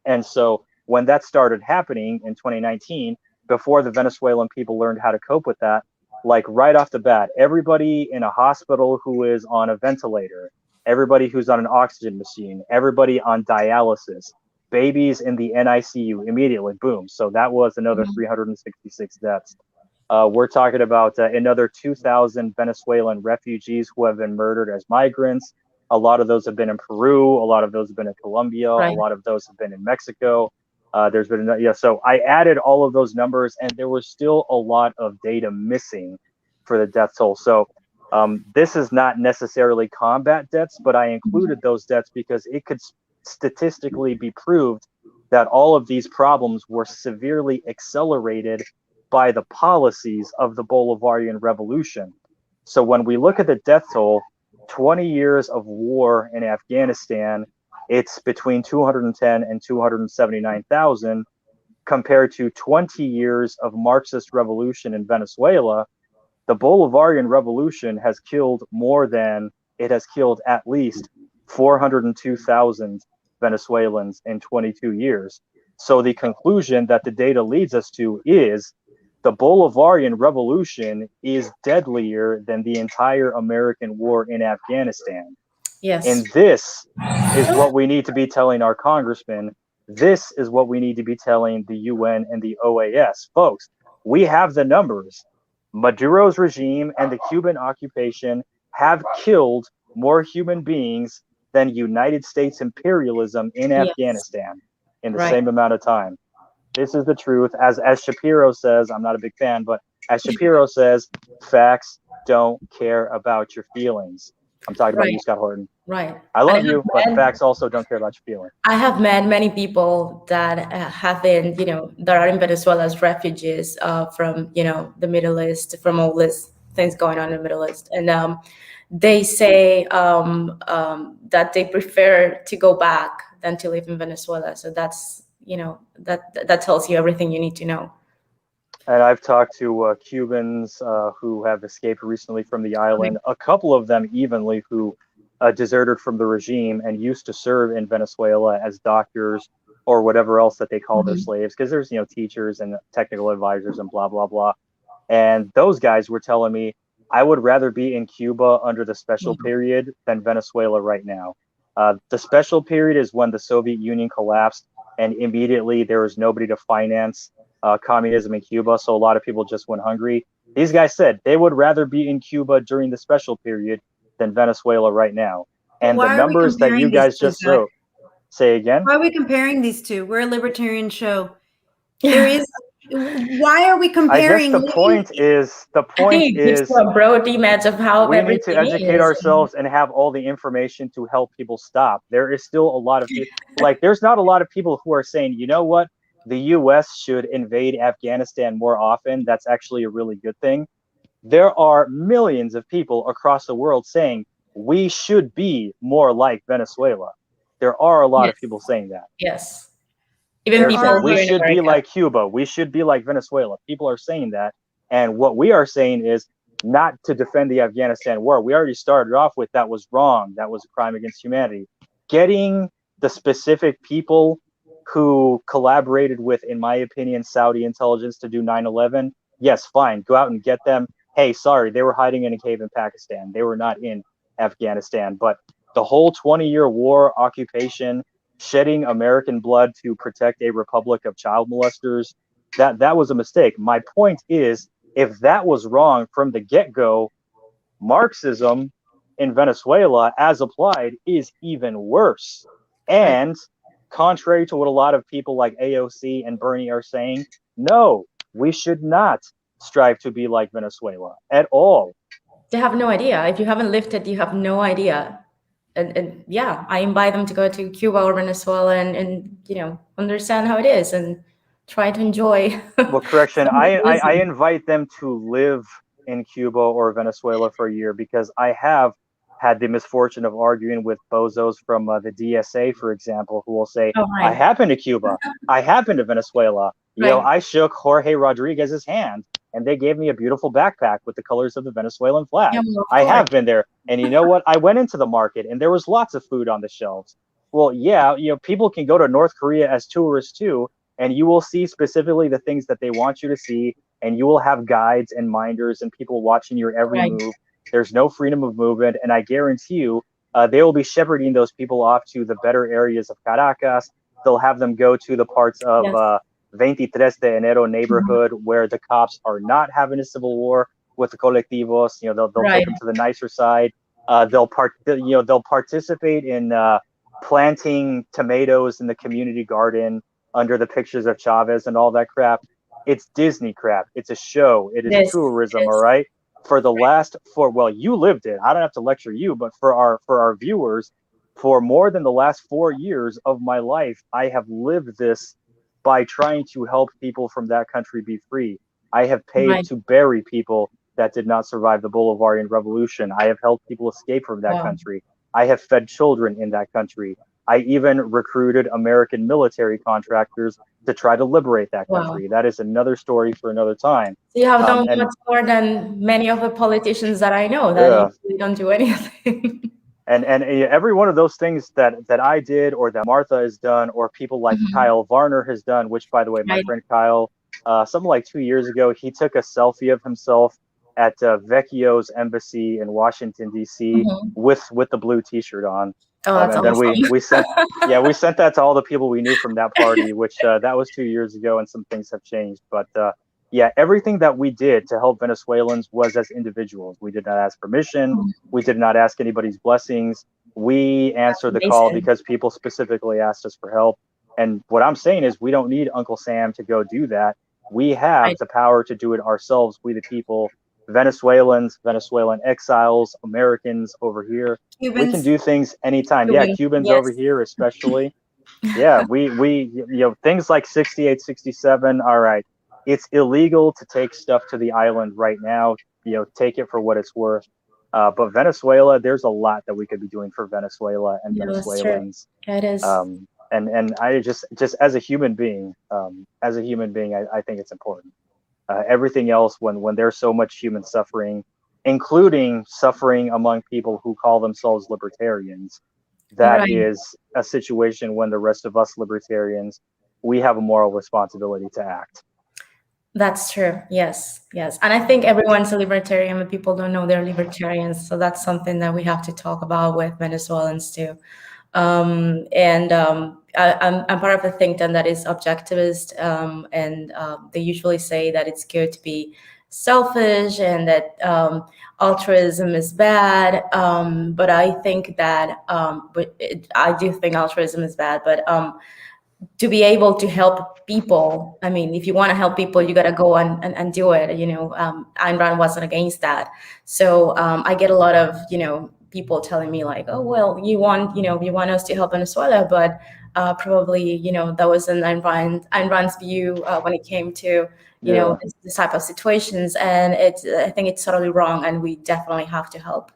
And so when that started happening in 2019, before the Venezuelan people learned how to cope with that, like right off the bat, everybody in a hospital who is on a ventilator, everybody who's on an oxygen machine, everybody on dialysis, babies in the NICU, immediately, boom. So that was another 366 deaths. We're talking about another 2,000 Venezuelan refugees who have been murdered as migrants. A lot of those have been in Peru. A lot of those have been in Colombia. Right. A lot of those have been in Mexico. There's been, so I added all of those numbers, and there was still a lot of data missing for the death toll. So this is not necessarily combat deaths, but I included those deaths because it could statistically be proved that all of these problems were severely accelerated by the policies of the Bolivarian Revolution. So when we look at the death toll, 20 years of war in Afghanistan, it's between 210 and 279,000 compared to 20 years of Marxist revolution in Venezuela. The Bolivarian Revolution has killed at least 402,000 Venezuelans in 22 years. So the conclusion that the data leads us to is the Bolivarian Revolution is deadlier than the entire American war in Afghanistan. Yes. And this is what we need to be telling our congressmen. This is what we need to be telling the UN and the OAS. Folks, we have the numbers. Maduro's regime and the Cuban occupation have killed more human beings than United States imperialism in Yes. Afghanistan in the Right. same amount of time. This is the truth. As Shapiro says, I'm not a big fan, but as Shapiro says, facts don't care about your feelings. I'm talking about Right. you, Scott Horton. Right. I And love you, but met- facts also don't care about your feelings. I have met many people that have been, that are in Venezuela as refugees from, the Middle East, from all these things going on in the Middle East. And they say that they prefer to go back than to live in Venezuela. So that's, that tells you everything you need to know. And I've talked to Cubans who have escaped recently from the island, a couple of them evenly who deserted from the regime and used to serve in Venezuela as doctors or whatever else that they call their slaves, because there's, teachers and technical advisors and blah, blah, blah. And those guys were telling me, I would rather be in Cuba under the special period than Venezuela right now. The special period is when the Soviet Union collapsed and immediately there was nobody to finance communism in Cuba. So a lot of people just went hungry. These guys said they would rather be in Cuba during the special period than Venezuela right now. And the numbers that you guys just wrote, say again? Why are we comparing these two? We're a libertarian show. There is, why are we comparing? I guess the point is a broad image of how we need to educate ourselves and have all the information to help people stop. There is still a lot of people, like there's not a lot of people who are saying, you know what, the US should invade Afghanistan more often. That's actually a really good thing. There are millions of people across the world saying we should be more like Venezuela. There are a lot of people saying that. Yes. Even people we should be like Cuba. We should be like Venezuela. People are saying that. And what we are saying is not to defend the Afghanistan war. We already started off with that was wrong. That was a crime against humanity. Getting the specific people who collaborated with, in my opinion, Saudi intelligence to do 9/11, yes, fine. Go out and get them. Hey, sorry, they were hiding in a cave in Pakistan. They were not in Afghanistan. But the whole 20-year war, occupation, shedding American blood to protect a republic of child molesters, that was a mistake. My point is, if that was wrong from the get-go, Marxism in Venezuela, as applied, is even worse. And contrary to what a lot of people like AOC and Bernie are saying, no, we should not strive to be like Venezuela at all. They have no idea. If you haven't lived it, you have no idea. And yeah, I invite them to go to Cuba or Venezuela and understand how it is and try to enjoy. Well, correction, I invite them to live in Cuba or Venezuela for a year, because I have had the misfortune of arguing with bozos from the DSA, for example, who will say, I have been to Cuba, I have been to Venezuela. You know, I shook Jorge Rodriguez's hand and they gave me a beautiful backpack with the colors of the Venezuelan flag. I have been there. And you know what? I went into the market and there was lots of food on the shelves. Well, yeah, people can go to North Korea as tourists too, and you will see specifically the things that they want you to see, and you will have guides and minders and people watching your every move. There's no freedom of movement, and I guarantee you, they will be shepherding those people off to the better areas of Caracas. They'll have them go to the parts of 23 de Enero neighborhood where the cops are not having a civil war with the colectivos. They'll take them to the nicer side. They'll participate in planting tomatoes in the community garden under the pictures of Chavez and all that crap. It's Disney crap. It's a show. It is tourism. All right. For the last you lived it. I don't have to lecture you, but for our viewers, for more than the last 4 years of my life, I have lived this by trying to help people from that country be free. I have paid to bury people that did not survive the Bolivarian Revolution. I have helped people escape from that country. I have fed children in that country. I even recruited American military contractors to try to liberate that country. That is another story for another time. So you have done much more than many of the politicians that I know that usually don't do anything. And every one of those things that I did, or that Martha has done, or people like Kyle Varner has done, which, by the way, my friend Kyle, something like 2 years ago, he took a selfie of himself at Vecchio's embassy in Washington, D.C. with the blue T-shirt on. Oh, that's And then awesome. we sent that to all the people we knew from that party, which that was 2 years ago, and some things have changed. But yeah, everything that we did to help Venezuelans was as individuals. We did not ask permission. We did not ask anybody's blessings. We answered the call Amazing. because people specifically asked us for help. And what I'm saying is, we don't need Uncle Sam to go do that. We have Right. the power to do it ourselves. We the people, Venezuelans, Venezuelan exiles, Americans over here. We can Cubans. do things anytime. Yeah, Cuban, Cubans over yes. here, especially. Yeah, we things like 68, 67. All right, it's illegal to take stuff to the island right now. Take it for what it's worth. But Venezuela, there's a lot that we could be doing for Venezuela and Yeah, that's true. Venezuelans. It is. And I just as a human being, I think it's important. Everything else, when there's so much human suffering, including suffering among people who call themselves libertarians, that Right. is a situation when the rest of us libertarians, we have a moral responsibility to act. That's true. Yes, yes. And I think everyone's a libertarian, but people don't know they're libertarians. So that's something that we have to talk about with Venezuelans too. I'm part of a think tank that is objectivist, and they usually say that it's good to be selfish and that altruism is bad. But I think that I do think altruism is bad, but to be able to help people, I mean, if you want to help people, you got to go and do it. Ayn Rand wasn't against that. So I get a lot of, people telling me like, oh, well, you want us to help Venezuela, but probably, that wasn't Ayn Rand's view when it came to, this type of situations. And I think it's totally wrong, and we definitely have to help.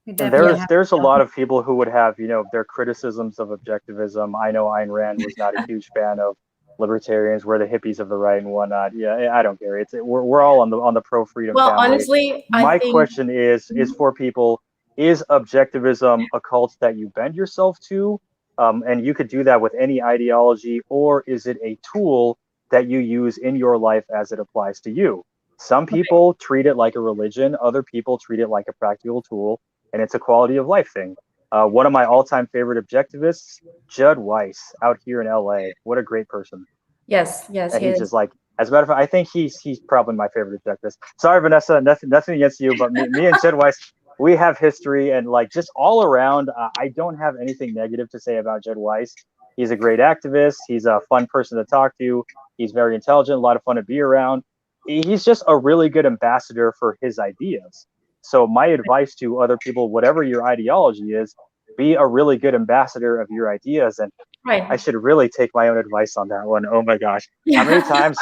There's a lot of people who would have, their criticisms of objectivism. I know Ayn Rand was not a huge fan of libertarians. We're the hippies of the right and whatnot. Yeah, I don't care. We're all on the pro freedom Well, family. honestly, My question is for people: is objectivism a cult that you bend yourself to, and you could do that with any ideology, or is it a tool that you use in your life as it applies to you? Some people treat it like a religion. Other people treat it like a practical tool. And it's a quality of life thing. One of my all-time favorite objectivists, Judd Weiss, out here in LA. What a great person. Yes, And he's just like, as a matter of fact, I think he's probably my favorite objectivist. Sorry, Vanessa, nothing against you, but me and Judd Weiss, we have history, and like just all around, I don't have anything negative to say about Judd Weiss. He's a great activist. He's a fun person to talk to. He's very intelligent, a lot of fun to be around. He's just a really good ambassador for his ideas. So my advice to other people, whatever your ideology is, be a really good ambassador of your ideas. And I should really take my own advice on that one. Oh my gosh. How many times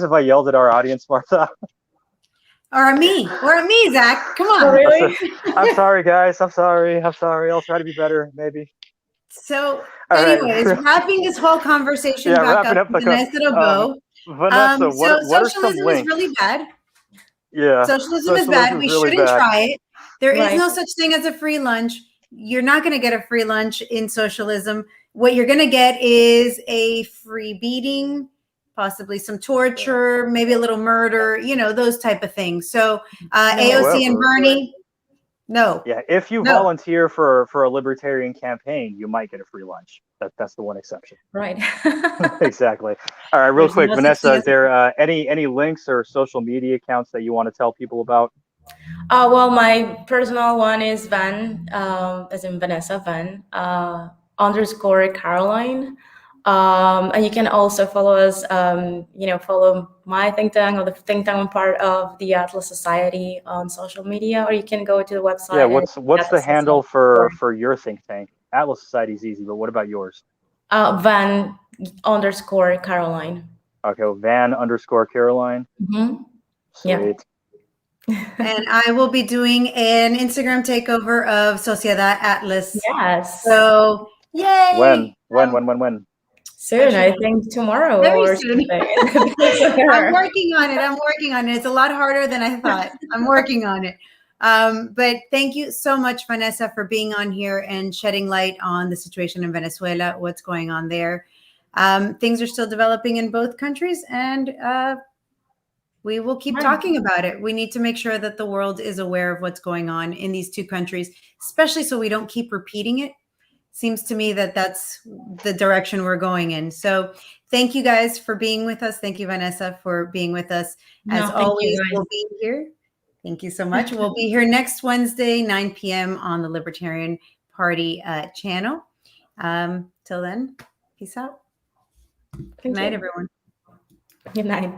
have I yelled at our audience, Martha? Or me, Zach. Come on. Oh, really? I'm sorry, guys. I'm sorry. I'll try to be better, maybe. So anyways, wrapping this whole conversation back up with a nice little bow. Vanessa, what are some socialism links? is really bad. Yeah. Socialism is bad. We really shouldn't bad. try it. There is no such thing as a free lunch. You're not going to get a free lunch in socialism. What you're going to get is a free beating, possibly some torture, maybe a little murder, those type of things. So AOC and Bernie, no. Yeah, if you volunteer for a libertarian campaign, you might get a free lunch. That's the one exception. Right. Exactly. All right, real quick, Vanessa, is there any links or social media accounts that you want to tell people about? Well, my personal one is Van, as in Vanessa Van, _ Caroline. And you can also follow us, follow my think tank or the think tank. I'm part of the Atlas Society on social media, or you can go to the website. Yeah, what's the handle for your think tank? Atlas Society is easy, but what about yours? Van _ Caroline. Okay, Van _ Caroline. Mm-hmm. Sweet. Yeah. And I will be doing an Instagram takeover of Sociedad Atlas. Yes. So, yay! When? Soon, I think tomorrow. Very soon. I'm working on it. It's a lot harder than I thought. I'm working on it. But thank you so much, Vanessa, for being on here and shedding light on the situation in Venezuela, what's going on there. Things are still developing in both countries, and we will keep Right. talking about it. We need to make sure that the world is aware of what's going on in these two countries, especially so we don't keep repeating it. Seems to me that that's the direction we're going in. So thank you guys for being with us. Thank you, Vanessa, for being with us. As No, thank you, always, guys. we'll be here. Thank you so much. We'll be here next Wednesday, 9 p.m. on the Libertarian Party channel. Till then, peace out. Good night, everyone. Good night.